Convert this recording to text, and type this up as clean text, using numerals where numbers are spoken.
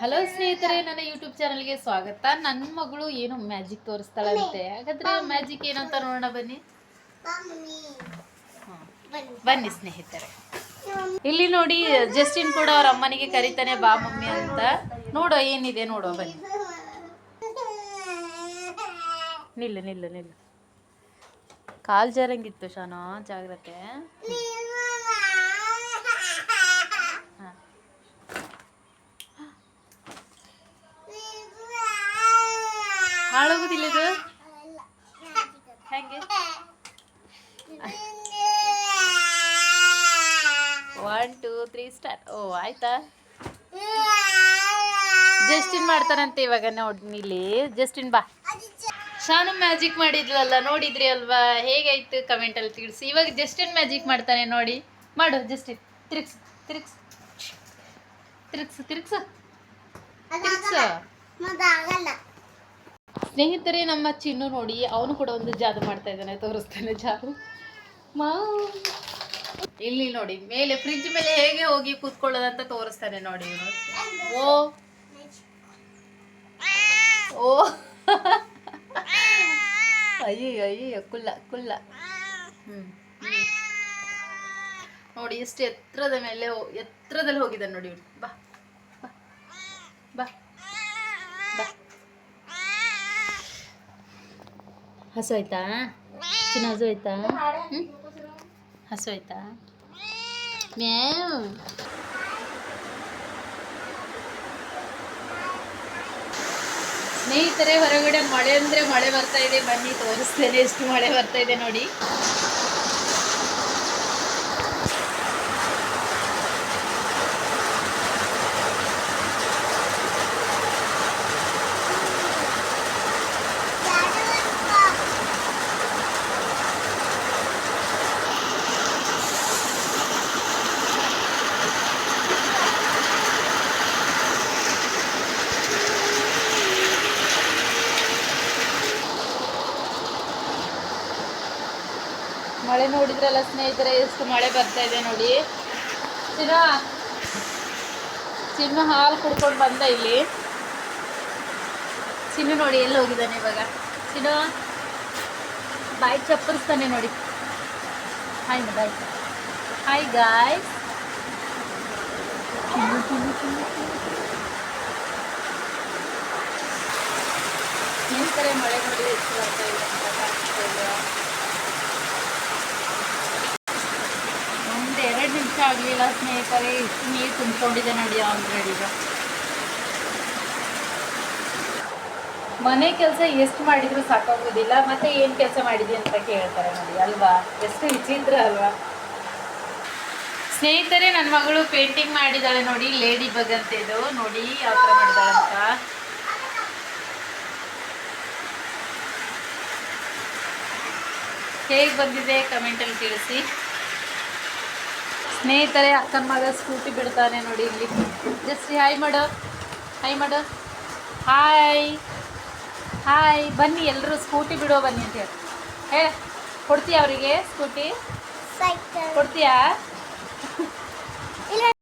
Hello ಸ್ನೇಹಿತರೆ, ನನ್ನ YouTube ಚಾನಲ್ಗೆ ಸ್ವಾಗತ. ನನ್ನ ಮಗಳು ಏನು ಮ್ಯಾಜಿಕ್ ತೋರಿಸ್ತಾಳಂತೆ. ಹಾಗಾದ್ರೆ ಮ್ಯಾಜಿಕ್ ಏನಂತ ನೋಡೋಣ ಬನ್ನಿ. ಬನ್ನಿ ಸ್ನೇಹಿತರೆ, ಇಲ್ಲಿ ನೋಡಿ ಜಸ್ಟಿನ್ ಕೂಡ ಅವ್ರ ಅಮ್ಮನಿಗೆ ಕರಿತಾನೆ, ಬಾ ಮಮ್ಮಿ ಅಂತ. ನೋಡೋ ಏನಿದೆ ನೋಡೋ, ಬನ್ನಿ. ನಿಲ್ಲು ನಿಲ್ಲು ನಿಲ್ಲು, ಕಾಲ್ ಜಾರಂಗಿತ್ತು ಶಾನೋ, ಜಾಗ್ರತೆ. ಹಾಳಾಗುದಿಲ್ಲ ಇದು ಹೆಂಗೆ? 1 2 3 ಸ್ಟಾರ್ಟ್. ಓ ಆಯ್ತಾ? ಜಸ್ಟಿನ್ ಮಾಡ್ತಾರಂತೆ ಇವಾಗ. ನೋಡಿ ಇಲ್ಲಿ ಜಸ್ಟಿನ್ ಬಾ. ಶಾನು ಮ್ಯಾಜಿಕ್ ಮಾಡಿದ್ಲಲ್ಲ, ನೋಡಿದ್ರಿ ಅಲ್ವಾ? ಹೇಗಾಯ್ತು ಕಮೆಂಟಲ್ಲಿ ತಿಳಿಸಿ. ಇವಾಗ ಜಸ್ಟಿನ್ ಮ್ಯಾಜಿಕ್ ಮಾಡ್ತಾನೆ ನೋಡಿ. ಮಾಡು ಜಸ್ಟಿನ್, ತಿರುಗ್ಸು ತಿರುಗ್ಸು ತಿರುಗ್ಸು ತಿರುಗ್ಸು ತಿರುಗ್ಸು. ಸ್ನೇಹಿತರೆ, ನಮ್ಮ ಚಿನ್ನು ನೋಡಿ, ಅವನು ಕೂಡ ಒಂದು ಜಾದು ಮಾಡ್ತಾ ಇದ್ದಾನೆ, ತೋರಿಸ್ತಾನೆ ಜಾದು. ಇಲ್ಲಿ ನೋಡಿ, ಮೇಲೆ ಫ್ರಿಡ್ಜ್ ಮೇಲೆ ಹೇಗೆ ಹೋಗಿ ಕೂತ್ಕೊಳ್ಳೋದಂತ ತೋರಿಸ್ತಾನೆ ನೋಡಿ ಇವನು. ಓ ಓ ಅಯ್ಯೋ ಅಯ್ಯೋ, ಕುಲ್ಲ ಕುಲ್ಲ. ನೋಡಿ ಎಷ್ಟು ಎತ್ತರದ ಮೇಲೆ, ಎತ್ತರದಲ್ಲಿ ಹೋಗಿದ್ದಾನೆ ನೋಡಿ ಇವನು. ಬಾ ಬಾ ಬಾ. ಹಸು ಆಯ್ತಾ ಚಿನ್ನ? ಹಸು ಆಯ್ತಾ? ಹಸು ಆಯ್ತಾ? ಮ್ಯಾವ್. ಸ್ನೇಹಿತರೆ, ಹೊರಗಡೆ ಮಳೆ ಅಂದ್ರೆ ಮಳೆ ಬರ್ತಾ ಇದೆ. ಬನ್ನಿ ತೋರಿಸ್ತೇನೆ ಎಷ್ಟು ಮಳೆ ಬರ್ತಾ ಇದೆ ನೋಡಿ. ಮಳೆ ನೋಡಿದ್ರಲ್ಲ ಸ್ನೇಹಿತರೆ, ಎಷ್ಟು ಮಳೆ ಬರ್ತಾ ಇದೆ ನೋಡಿ. ಚಿನ್ನು ಹಾಲು ಕುಡ್ಕೊಂಡು ಬಂದ ಇಲ್ಲಿ. ಚಿನ್ನು ನೋಡಿ ಎಲ್ಲಿ ಹೋಗಿದ್ದಾನೆ ಇವಾಗ. ಚಿನ್ನು ಬಾಯ್ ಚಪ್ಪರಿಸ್ತಾನೆ ನೋಡಿ. Hi bye. Hi guys. ಸ್ನೇಹಿತರೆ, ಮಳೆ ನೋಡಿ ಎಷ್ಟು ಬರ್ತಾ ಇದೆ ಅಂತ ಕಾಣಿಸ್ತಾ ಇದೆ. 2 ನಿಮಿಷ ಆಗಲಿಲ್ಲ ಸ್ನೇಹಿತರೆ, ಇಷ್ಟು ನೀರು ತುಂಬಿಕೊಂಡಿದೆ ನೋಡಿ ಆಲ್ರೆಡಿ. ಈಗ ಮನೆ ಕೆಲಸ ಎಷ್ಟು ಮಾಡಿದ್ರು ಸಾಕಾಗೋದಿಲ್ಲ. ಮತ್ತೆ ಏನು ಕೆಲಸ ಮಾಡಿದ್ವಿ ಅಂತ ಕೇಳ್ತಾರೆ ನೋಡಿ, ಅಲ್ವಾ? ಎಷ್ಟು ವಿಚಿತ್ರ ಅಲ್ವಾ ಸ್ನೇಹಿತರೆ. ನನ್ನ ಮಗಳು ಪೇಂಟಿಂಗ್ ಮಾಡಿದ್ದಾಳೆ ನೋಡಿ, ಲೇಡಿ ಬಗ್ ಅಂತ. ಇದು ನೋಡಿ ಯಾವ ಥರ ಮಾಡಿದಾಳೆ ಅಂತ. ಹೇಗೆ ಬಂದಿದೆ ಕಮೆಂಟಲ್ಲಿ ತಿಳಿಸಿ ಸ್ನೇಹಿತರೆ. ಅಕ್ಕನ ಮಗ ಸ್ಕೂಟಿ ಬಿಡ್ತಾನೆ ನೋಡಿ ಇಲ್ಲಿ. ಜಸ್ಟ್ ಹಾಯ್ ಮಾಡು, ಹಾಯ್ ಮಾಡು, ಹಾಯ್ ಹಾಯ್. ಬನ್ನಿ ಎಲ್ಲರೂ ಸ್ಕೂಟಿ ಬಿಡೋ ಬನ್ನಿ ಅಂತ ಹೇಳಿ. ಕೊಡ್ತೀಯಾ ಅವರಿಗೆ ಸ್ಕೂಟಿ? ಕೊಡ್ತೀಯಾ?